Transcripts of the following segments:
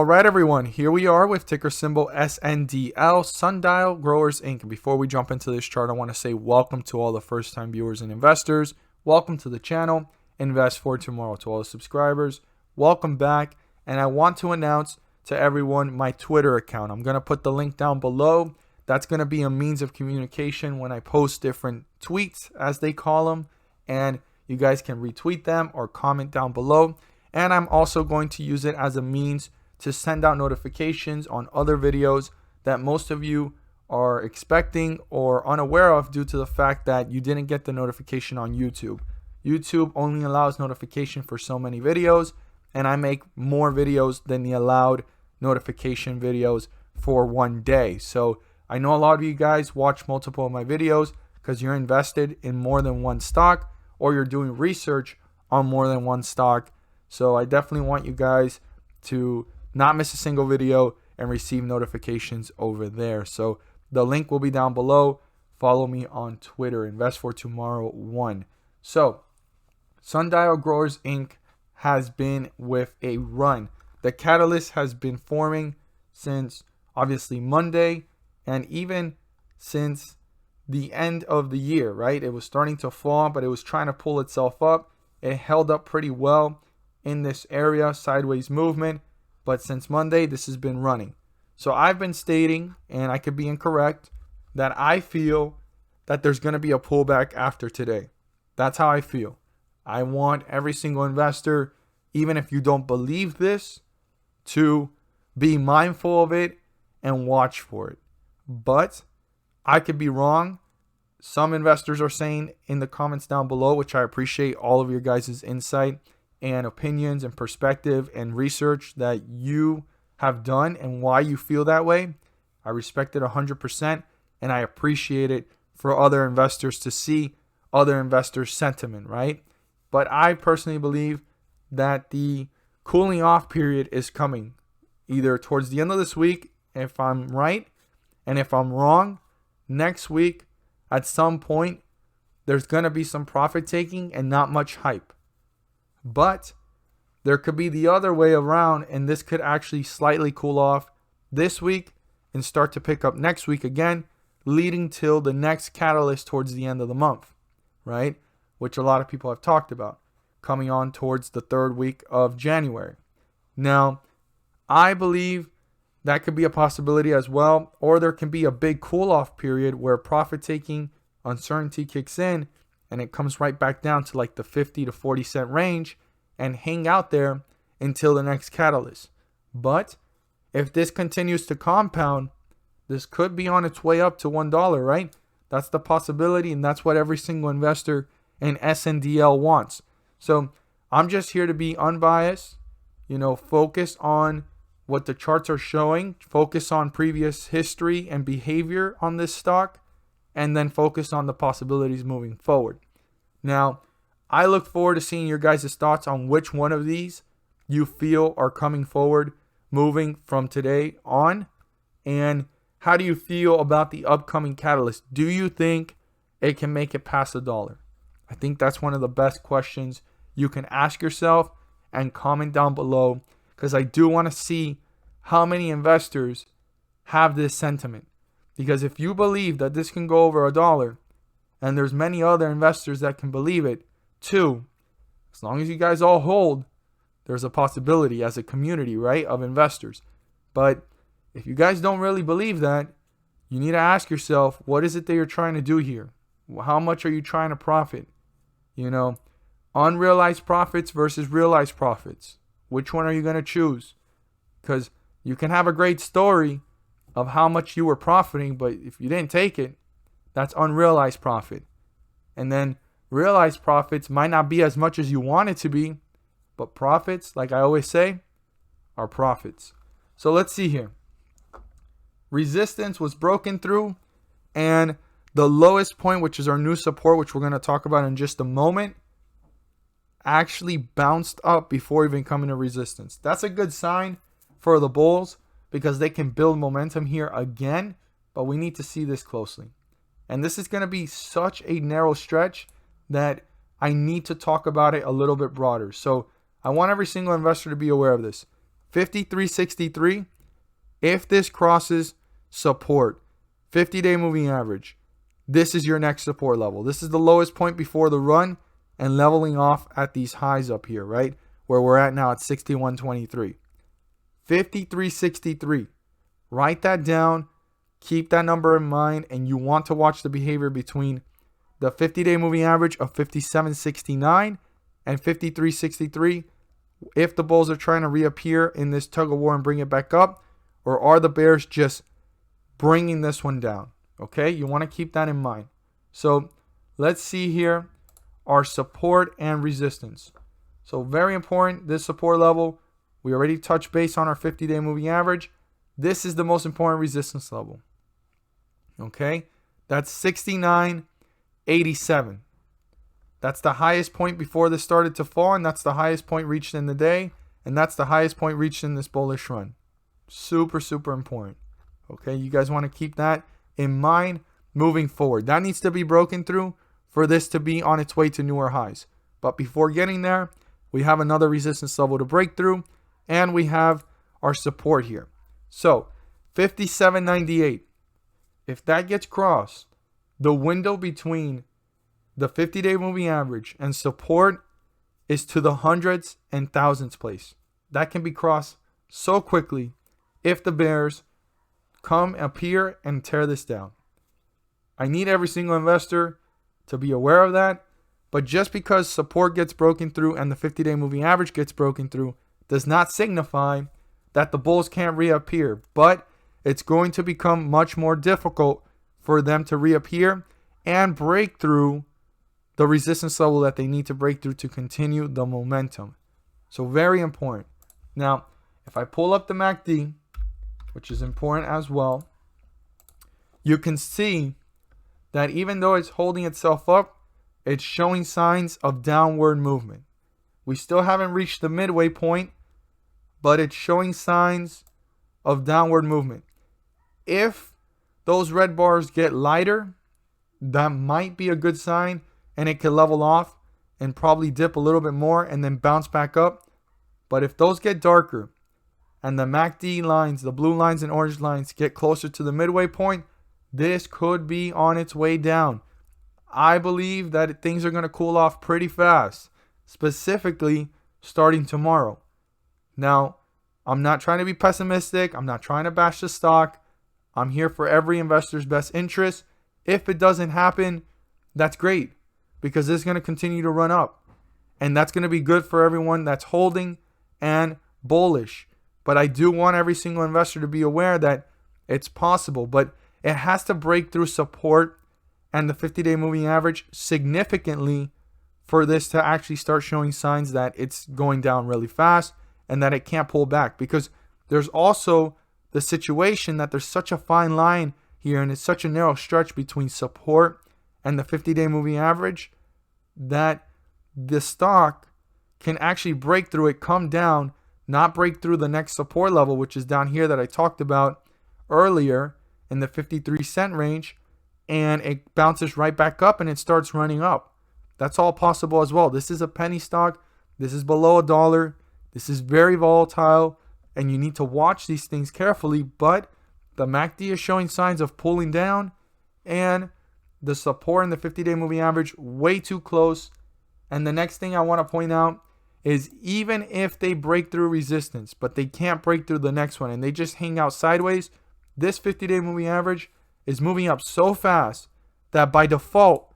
All right, everyone, here we are with ticker symbol SNDL, Sundial Growers Inc. And before we jump into this chart, I want to say welcome to all the first-time viewers and investors. Welcome to the channel, Invest for Tomorrow. To all the subscribers, welcome back. And I want to announce to everyone my Twitter account. I'm going to put the link down below. That's going to be a means of communication when I post different tweets, as they call them. And you guys can retweet them or comment down below. And I'm also going to use it as a means to send out notifications on other videos that most of you are expecting or unaware of due to the fact that you didn't get the notification on YouTube. YouTube only allows notification for so many videos, and I make more videos than the allowed notification videos for one day. So I know a lot of you guys watch multiple of my videos because you're invested in more than one stock or you're doing research on more than one stock. So I definitely want you guys to not miss a single video and receive notifications over there. So the link will be down below. Follow me on Twitter, Invest for Tomorrow 1. So Sundial Growers Inc. has been with a run. The catalyst has been forming since obviously Monday and even since the end of the year, right? It was starting to fall, but it was trying to pull itself up. It held up pretty well in this area, sideways movement. But since Monday, this has been running. So I've been stating, and I could be incorrect, that I feel that there's going to be a pullback after today. That's how I feel. I want every single investor, even if you don't believe this, to be mindful of it and watch for it. But I could be wrong. Some investors are saying in the comments down below, which I appreciate all of your guys' insight and opinions and perspective and research that you have done and why you feel that way. I respect it 100% and I appreciate it for other investors to see other investors' sentiment, right? But I personally believe that the cooling off period is coming either towards the end of this week, if I'm right, and if I'm wrong, next week at some point there's going to be some profit taking and not much hype. But there could be the other way around, and this could actually slightly cool off this week and start to pick up next week again, leading till the next catalyst towards the end of the month, right? Which a lot of people have talked about, coming on towards the third week of January. Now, I believe that could be a possibility as well, or there can be a big cool off period where profit taking uncertainty kicks in and it comes right back down to like the 50 to 40 cent range and hang out there until the next catalyst. But if this continues to compound, this could be on its way up to $1, right? That's the possibility, and that's what every single investor in Sndl wants. So I'm just here to be unbiased, focus on what the charts are showing, focus on previous history and behavior on this stock, and then focus on the possibilities moving forward. Now, I look forward to seeing your guys' thoughts on which one of these you feel are coming forward, moving from today on, and how do you feel about the upcoming catalyst? Do you think it can make it past $1? I think that's one of the best questions you can ask yourself, and comment down below, because I do want to see how many investors have this sentiment. Because if you believe that this can go over $1, and there's many other investors that can believe it too, as long as you guys all hold, there's a possibility as a community, right, of investors. But if you guys don't really believe that, you need to ask yourself, what is it that you're trying to do here? How much are you trying to profit? Unrealized profits versus realized profits. Which one are you going to choose? Because you can have a great story of how much you were profiting, but if you didn't take it, that's unrealized profit. And then realized profits might not be as much as you want it to be, but profits, like I always say, are profits. So let's see here. Resistance was broken through, and the lowest point, which is our new support, which we're going to talk about in just a moment, actually bounced up before even coming to resistance. That's a good sign for the bulls because they can build momentum here again, but we need to see this closely. And this is going to be such a narrow stretch that I need to talk about it a little bit broader. So I want every single investor to be aware of this. 53.63. If this crosses support, 50-day moving average, this is your next support level. This is the lowest point before the run and leveling off at these highs up here, right? Where we're at now at 61.23. 53.63. Write that down. Keep that number in mind, and you want to watch the behavior between the 50-day moving average of 57.69 and 53.63. If the bulls are trying to reappear in this tug of war and bring it back up, or are the bears just bringing this one down? Okay, you want to keep that in mind. So let's see here our support and resistance. So very important, this support level. We already touched base on our 50-day moving average. This is the most important resistance level. Okay, that's 69.87. That's the highest point before this started to fall, and that's the highest point reached in the day, and that's the highest point reached in this bullish run. Super, super important. Okay, you guys want to keep that in mind moving forward. That needs to be broken through for this to be on its way to newer highs. But before getting there, we have another resistance level to break through, and we have our support here. So 57.98. If that gets crossed, the window between the 50-day moving average and support is to the hundreds and thousands place. That can be crossed so quickly if the bears come up here and tear this down. I need every single investor to be aware of that. But just because support gets broken through and the 50-day moving average gets broken through does not signify that the bulls can't reappear. But it's going to become much more difficult for them to reappear and break through the resistance level that they need to break through to continue the momentum. So very important. Now, if I pull up the MACD, which is important as well, you can see that even though it's holding itself up, it's showing signs of downward movement. We still haven't reached the midway point, but it's showing signs of downward movement. If those red bars get lighter, that might be a good sign, and it could level off and probably dip a little bit more and then bounce back up. But if those get darker and the MACD lines, the blue lines and orange lines, get closer to the midway point, this could be on its way down. I believe that things are going to cool off pretty fast, specifically starting tomorrow. Now, I'm not trying to be pessimistic. I'm not trying to bash the stock. I'm here for every investor's best interest. If it doesn't happen, that's great, because it's going to continue to run up. And that's going to be good for everyone that's holding and bullish. But I do want every single investor to be aware that it's possible, but it has to break through support and the 50-day moving average significantly for this to actually start showing signs that it's going down really fast and that it can't pull back. Because there's also the situation that there's such a fine line here and it's such a narrow stretch between support and the 50-day moving average that the stock can actually break through it, come down, not break through the next support level, which is down here that I talked about earlier in the 53-cent range, and it bounces right back up and it starts running up. That's all possible as well. This is a penny stock. This is below $1. This is very volatile, and you need to watch these things carefully. But the MACD is showing signs of pulling down, and the support in the 50-day moving average way too close. And the next thing I want to point out is even if they break through resistance, but they can't break through the next one and they just hang out sideways, this 50-day moving average is moving up so fast that by default,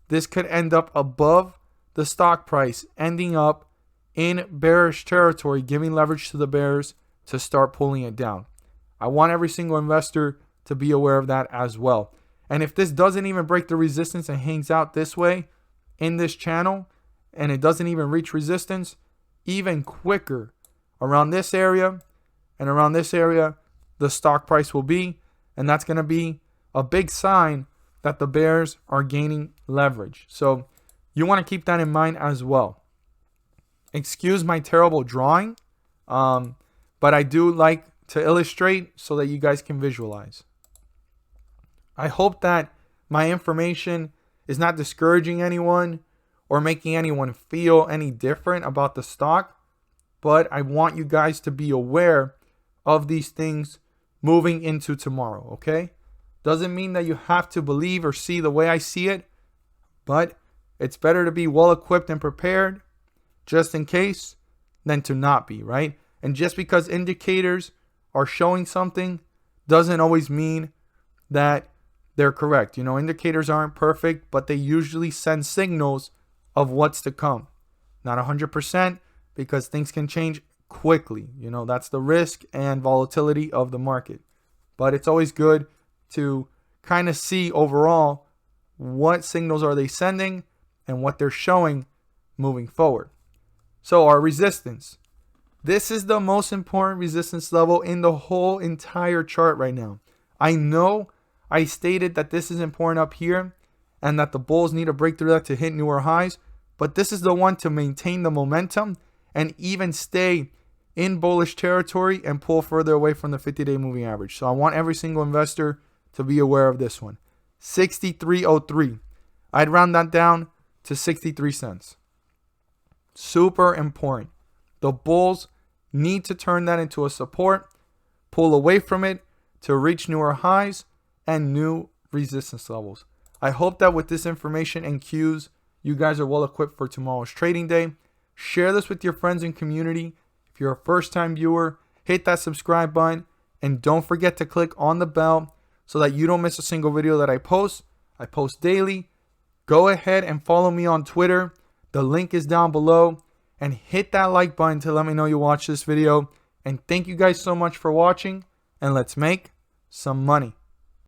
this could end up above the stock price, ending up in bearish territory, giving leverage to the bears to start pulling it down. I want every single investor to be aware of that as well. And if this doesn't even break the resistance and hangs out this way in this channel, and it doesn't even reach resistance, even quicker around this area and around this area, the stock price will be, and that's going to be a big sign that the bears are gaining leverage. So you want to keep that in mind as well. Excuse my terrible drawing, but I do like to illustrate so that you guys can visualize. I hope that my information is not discouraging anyone or making anyone feel any different about the stock. but I want you guys to be aware of these things moving into tomorrow, okay? Doesn't mean that you have to believe or see the way I see it, but it's better to be well equipped and prepared just in case than to not be, right? And just because indicators are showing something doesn't always mean that they're correct. You know, indicators aren't perfect, but they usually send signals of what's to come. Not 100%, because things can change quickly. You know, that's the risk and volatility of the market. But it's always good to kind of see overall what signals are they sending and what they're showing moving forward. So our resistance. This is the most important resistance level in the whole entire chart right now. I know I stated that this is important up here and that the bulls need to break through that to hit newer highs, but this is the one to maintain the momentum and even stay in bullish territory and pull further away from the 50-day moving average. So I want every single investor to be aware of this one. 63.03. I'd round that down to 63 cents. Super important. The bulls need to turn that into a support, pull away from it to reach newer highs and new resistance levels. I hope that with this information and cues, you guys are well equipped for tomorrow's trading day. Share this with your friends and community. If you're a first-time viewer, hit that subscribe button and don't forget to click on the bell so that you don't miss a single video that I post. I post daily. Go ahead and follow me on Twitter. The link is down below. And hit that like button to let me know you watched this video. And thank you guys so much for watching. And let's make some money.